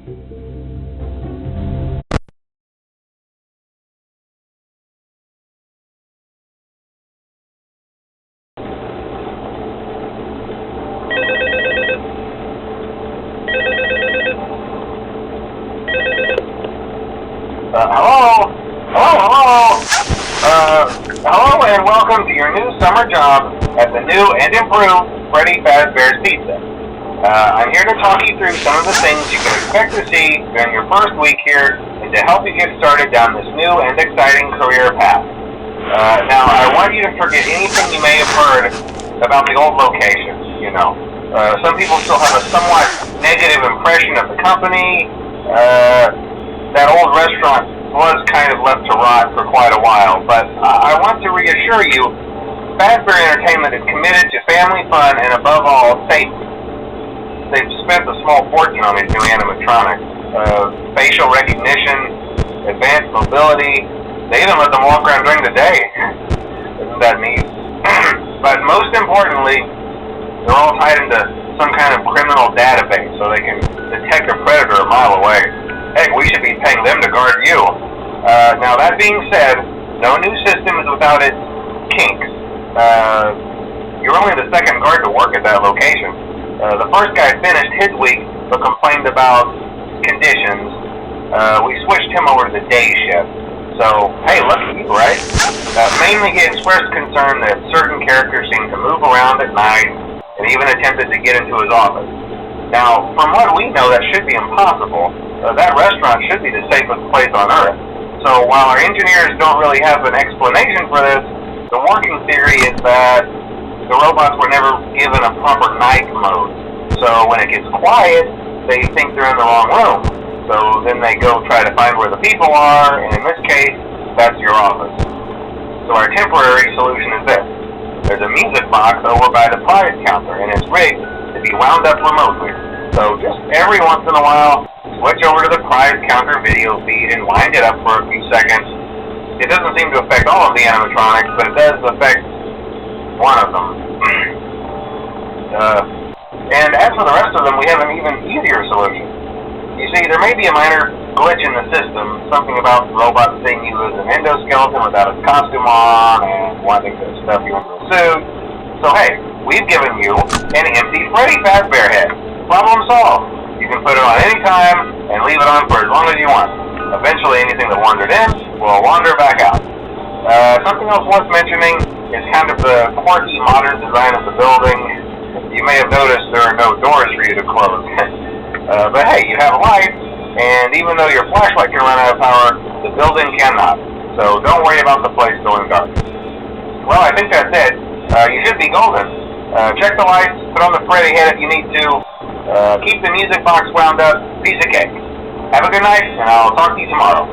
Hello? Hello and welcome to your new summer job at the new and improved Freddy Fazbear's Pizza. I'm here to talk you through some of the things you can expect to see during your first week here and to help you get started down this new and exciting career path. Now, I want you to forget anything you may have heard about the old locations, you know. Some people still have a somewhat negative impression of the company. That old restaurant was kind of left to rot for quite a while, but I want to reassure you, Fazbear Entertainment is committed to family fun and above all, safety. They've spent a small fortune on these new animatronics. Facial recognition, advanced mobility, they even let them walk around during the day. Isn't that neat? But most importantly, they're all tied into some kind of criminal database so they can detect a predator a mile away. Heck, we should be paying them to guard you. Now, that being said, no new system is without its kinks. You're only the second guard to work at that location. The first guy finished his week but complained about conditions. We switched him over to the day shift. So, hey, lucky you, right? Mainly he expressed concern that certain characters seemed to move around at night and even attempted to get into his office. Now, from what we know, that should be impossible. That restaurant should be the safest place on Earth. So while our engineers don't really have an explanation for this, the working theory is that the robots were never given a proper night mode. So when it gets quiet, they think they're in the wrong room. So then they go try to find where the people are, and in this case, that's your office. So our temporary solution is this. There's a music box over by the prize counter, and it's rigged to be wound up remotely. So just every once in a while, switch over to the prize counter video feed and wind it up for a few seconds. It doesn't seem to affect all of the animatronics, but it does affect one of them. And as for the rest of them, we have an even easier solution. You see, there may be a minor glitch in the system, something about robots seeing you as an endoskeleton without a costume on and wanting to stuff you into a suit. So hey, we've given you an empty Freddy Fazbear head. Problem solved. You can put it on any time and leave it on for as long as you want. Eventually anything that wandered in will wander back out. Something else worth mentioning is kind of the quirky modern design of the building. You may have noticed there are no doors for you to close. But hey, you have a light, and even though your flashlight can run out of power, the building cannot. So don't worry about the place going dark. Well, I think that's it. You should be golden. Check the lights, put on the Freddy head if you need to. Keep the music box wound up. Piece of cake. Have a good night, and I'll talk to you tomorrow.